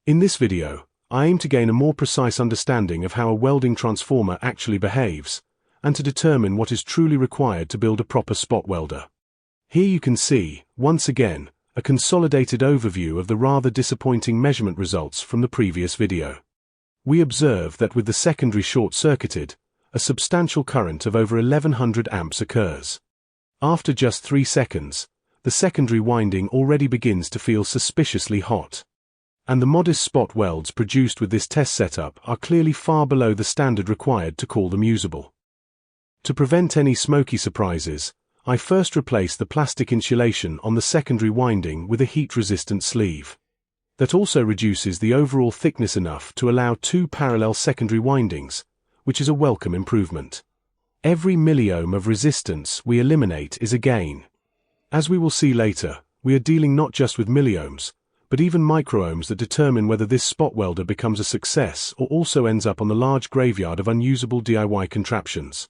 In this video, I aim to gain a more precise understanding of how a welding transformer actually behaves, and to determine what is truly required to build a proper spot welder. Here you can see, once again, a consolidated overview of the rather disappointing measurement results from the previous video. We observe that with the secondary short-circuited, a substantial current of over 1100 amps occurs. After just 3 seconds, the secondary winding already begins to feel suspiciously hot. And the modest spot welds produced with this test setup are clearly far below the standard required to call them usable. To prevent any smoky surprises, I first replace the plastic insulation on the secondary winding with a heat-resistant sleeve. That also reduces the overall thickness enough to allow 2 parallel secondary windings, which is a welcome improvement. Every milliohm of resistance we eliminate is a gain. As we will see later, we are dealing not just with milliohms, but even microohms that determine whether this spot welder becomes a success or also ends up on the large graveyard of unusable DIY contraptions.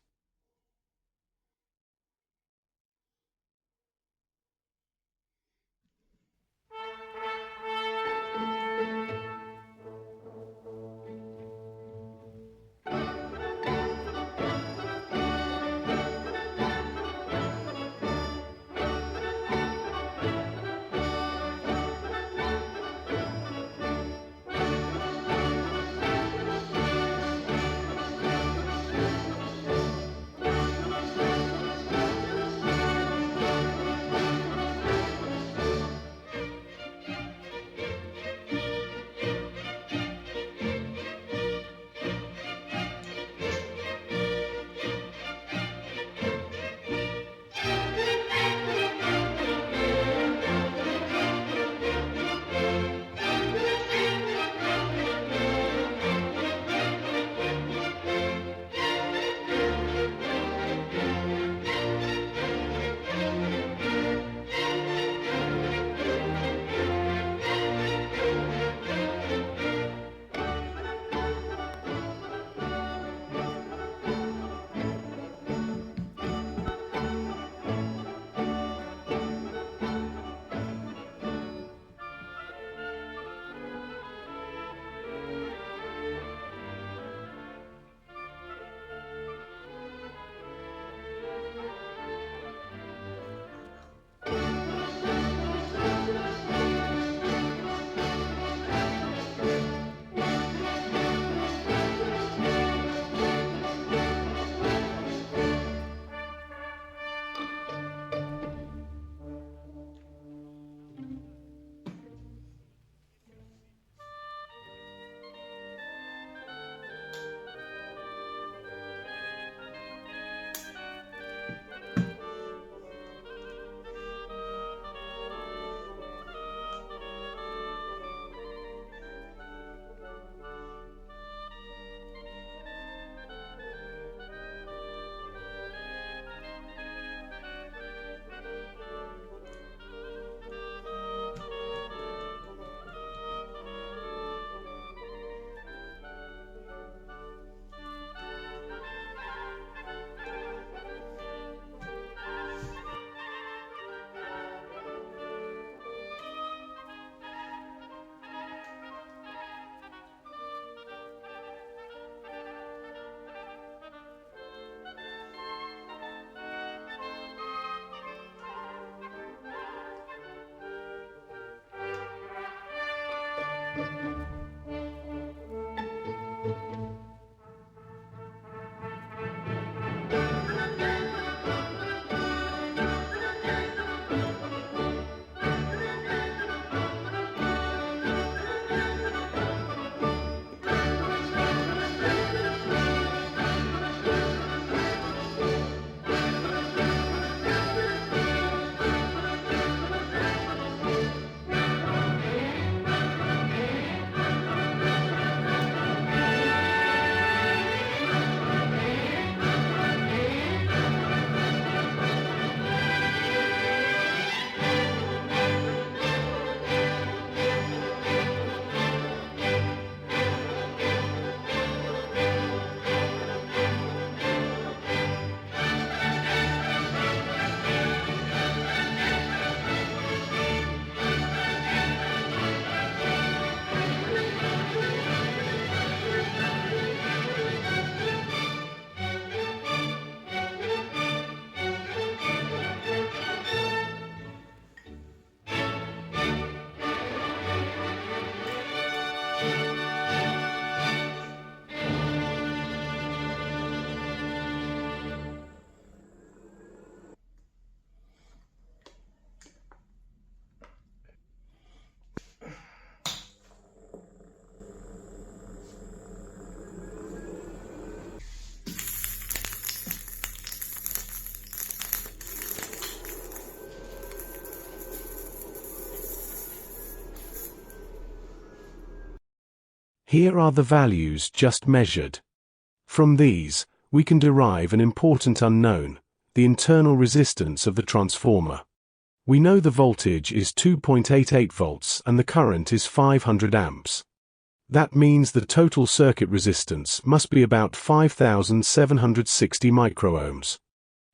Here are the values just measured. From these, we can derive an important unknown, the internal resistance of the transformer. We know the voltage is 2.88 volts and the current is 500 amps. That means the total circuit resistance must be about 5,760 microohms.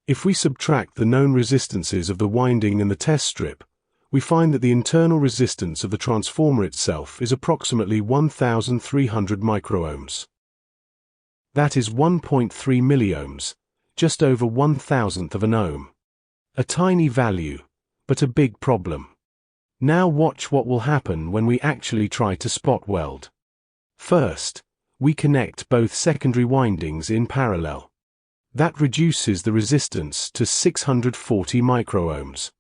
If we subtract the known resistances of the winding and the test strip, we find that the internal resistance of the transformer itself is approximately 1,300 microohms. That is 1.3 milliohms, just over 1,000th of an ohm. A tiny value, but a big problem. Now watch what will happen when we actually try to spot weld. First, we connect both secondary windings in parallel. That reduces the resistance to 640 microohms.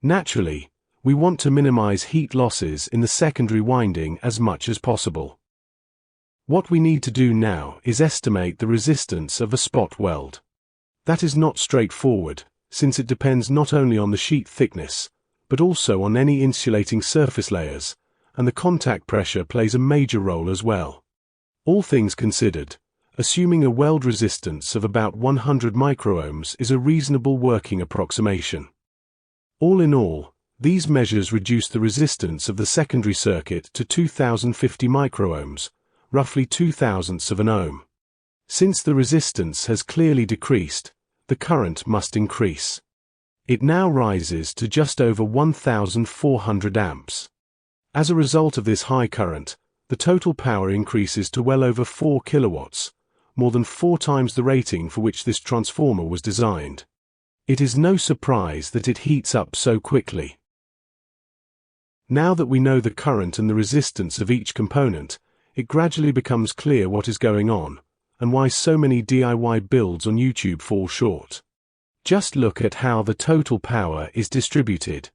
Naturally, we want to minimize heat losses in the secondary winding as much as possible. What we need to do now is estimate the resistance of a spot weld. That is not straightforward, since it depends not only on the sheet thickness, but also on any insulating surface layers, and the contact pressure plays a major role as well. All things considered, assuming a weld resistance of about 100 microohms is a reasonable working approximation. All in all, these measures reduce the resistance of the secondary circuit to 2,050 microohms, roughly 2,000ths of an ohm. Since the resistance has clearly decreased, the current must increase. It now rises to just over 1,400 amps. As a result of this high current, the total power increases to well over 4 kilowatts, more than 4 times the rating for which this transformer was designed. It is no surprise that it heats up so quickly. Now that we know the current and the resistance of each component, it gradually becomes clear what is going on, and why so many DIY builds on YouTube fall short. Just look at how the total power is distributed.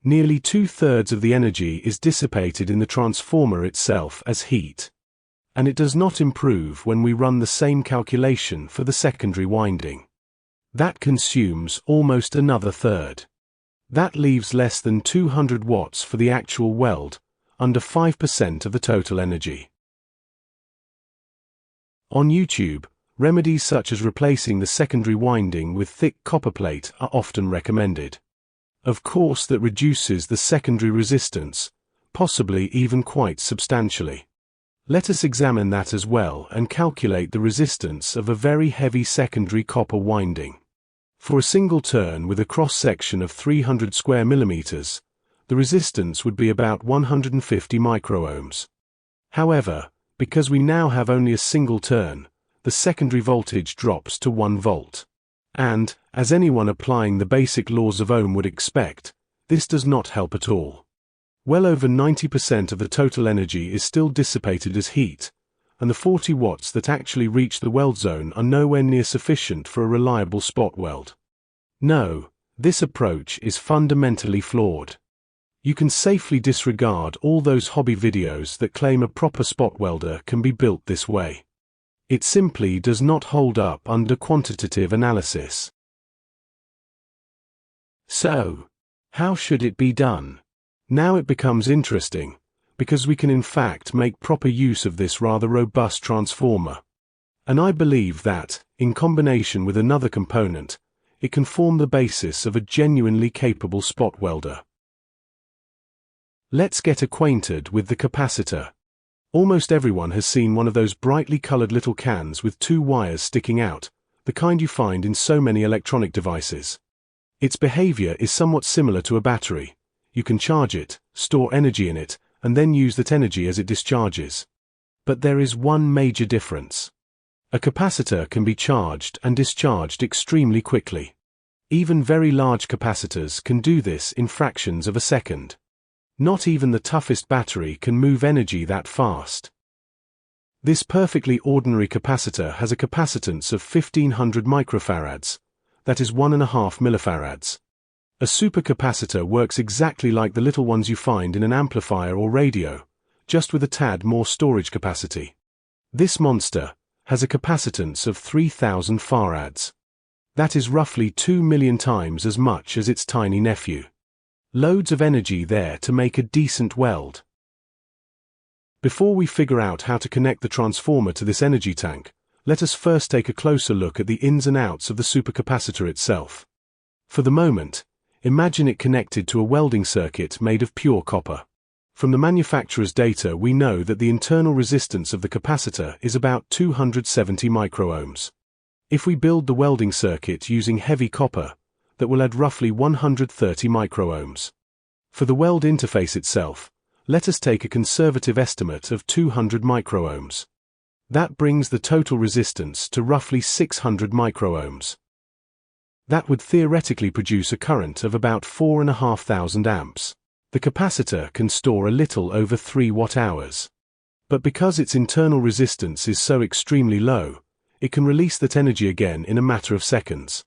Nearly 2/3 of the energy is dissipated in the transformer itself as heat. And it does not improve when we run the same calculation for the secondary winding. That consumes almost another third. That leaves less than 200 watts for the actual weld, under 5% of the total energy. On YouTube, remedies such as replacing the secondary winding with thick copper plate are often recommended. Of course, that reduces the secondary resistance, possibly even quite substantially. Let us examine that as well and calculate the resistance of a very heavy secondary copper winding. For a single turn with a cross-section of 300 square millimeters, the resistance would be about 150 microohms. However, because we now have only a single turn, the secondary voltage drops to 1 volt. And, as anyone applying the basic laws of Ohm would expect, this does not help at all. Well over 90% of the total energy is still dissipated as heat, and the 40 watts that actually reach the weld zone are nowhere near sufficient for a reliable spot weld. No, this approach is fundamentally flawed. You can safely disregard all those hobby videos that claim a proper spot welder can be built this way. It simply does not hold up under quantitative analysis. So, how should it be done? Now it becomes interesting, because we can in fact make proper use of this rather robust transformer. And I believe that, in combination with another component, it can form the basis of a genuinely capable spot welder. Let's get acquainted with the capacitor. Almost everyone has seen one of those brightly colored little cans with 2 wires sticking out, the kind you find in so many electronic devices. Its behavior is somewhat similar to a battery. You can charge it, store energy in it, and then use that energy as it discharges. But there is one major difference. A capacitor can be charged and discharged extremely quickly. Even very large capacitors can do this in fractions of a second. Not even the toughest battery can move energy that fast. This perfectly ordinary capacitor has a capacitance of 1500 microfarads, that is 1.5 millifarads. A supercapacitor works exactly like the little ones you find in an amplifier or radio, just with a tad more storage capacity. This monster has a capacitance of 3000 farads. That is roughly 2 million times as much as its tiny nephew. Loads of energy there to make a decent weld. Before we figure out how to connect the transformer to this energy tank, let us first take a closer look at the ins and outs of the supercapacitor itself. For the moment, imagine it connected to a welding circuit made of pure copper. From the manufacturer's data, we know that the internal resistance of the capacitor is about 270 microohms. If we build the welding circuit using heavy copper, that will add roughly 130 microohms. For the weld interface itself, let us take a conservative estimate of 200 microohms. That brings the total resistance to roughly 600 microohms. That would theoretically produce a current of about 4,500 amps. The capacitor can store a little over 3 watt-hours. But because its internal resistance is so extremely low, it can release that energy again in a matter of seconds.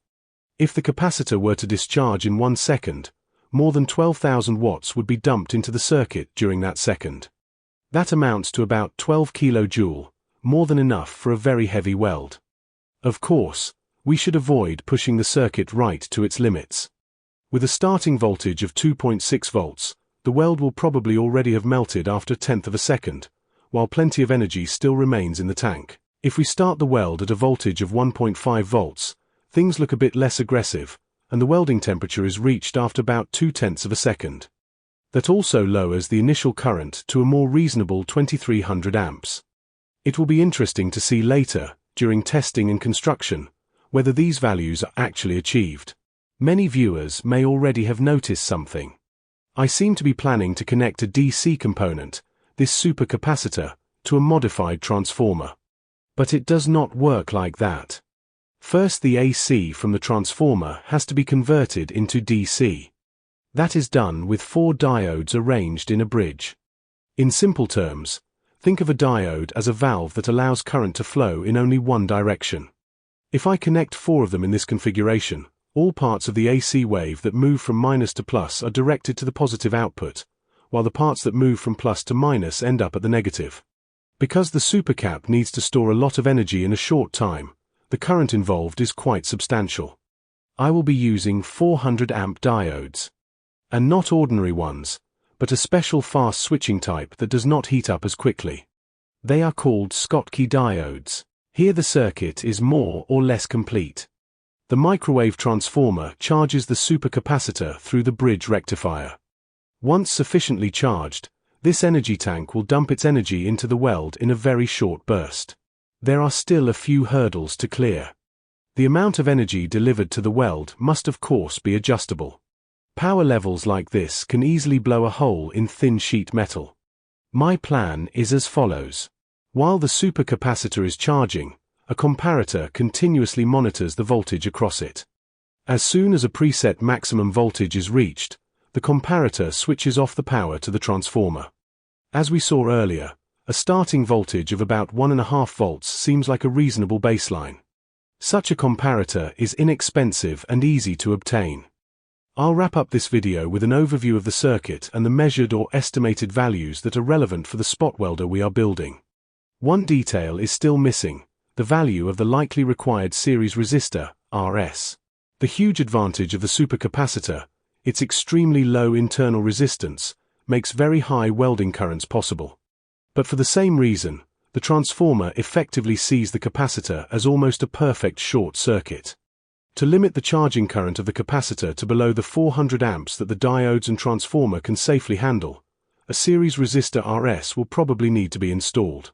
If the capacitor were to discharge in 1 second, more than 12,000 watts would be dumped into the circuit during that second. That amounts to about 12 kilojoule, more than enough for a very heavy weld. Of course, we should avoid pushing the circuit right to its limits. With a starting voltage of 2.6 volts, the weld will probably already have melted after a tenth of a second, while plenty of energy still remains in the tank. If we start the weld at a voltage of 1.5 volts, things look a bit less aggressive, and the welding temperature is reached after about 2/10 of a second. That also lowers the initial current to a more reasonable 2300 amps. It will be interesting to see later, during testing and construction, whether these values are actually achieved. Many viewers may already have noticed something. I seem to be planning to connect a DC component, this supercapacitor, to a modified transformer. But it does not work like that. First, the AC from the transformer has to be converted into DC. That is done with 4 diodes arranged in a bridge. In simple terms, think of a diode as a valve that allows current to flow in only one direction. If I connect 4 of them in this configuration, all parts of the AC wave that move from minus to plus are directed to the positive output, while the parts that move from plus to minus end up at the negative. Because the supercap needs to store a lot of energy in a short time, the current involved is quite substantial. I will be using 400 amp diodes. And not ordinary ones, but a special fast switching type that does not heat up as quickly. They are called Schottky diodes. Here the circuit is more or less complete. The microwave transformer charges the supercapacitor through the bridge rectifier. Once sufficiently charged, this energy tank will dump its energy into the weld in a very short burst. There are still a few hurdles to clear. The amount of energy delivered to the weld must of course be adjustable. Power levels like this can easily blow a hole in thin sheet metal. My plan is as follows. While the supercapacitor is charging, a comparator continuously monitors the voltage across it. As soon as a preset maximum voltage is reached, the comparator switches off the power to the transformer. As we saw earlier, a starting voltage of about 1.5 volts seems like a reasonable baseline. Such a comparator is inexpensive and easy to obtain. I'll wrap up this video with an overview of the circuit and the measured or estimated values that are relevant for the spot welder we are building. One detail is still missing, the value of the likely required series resistor, RS. The huge advantage of the supercapacitor, its extremely low internal resistance, makes very high welding currents possible. But for the same reason, the transformer effectively sees the capacitor as almost a perfect short circuit. To limit the charging current of the capacitor to below the 400 amps that the diodes and transformer can safely handle, a series resistor RS will probably need to be installed.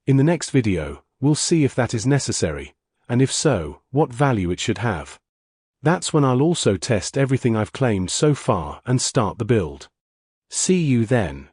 In the next video, we'll see if that is necessary, and if so, what value it should have. That's when I'll also test everything I've claimed so far and start the build. See you then.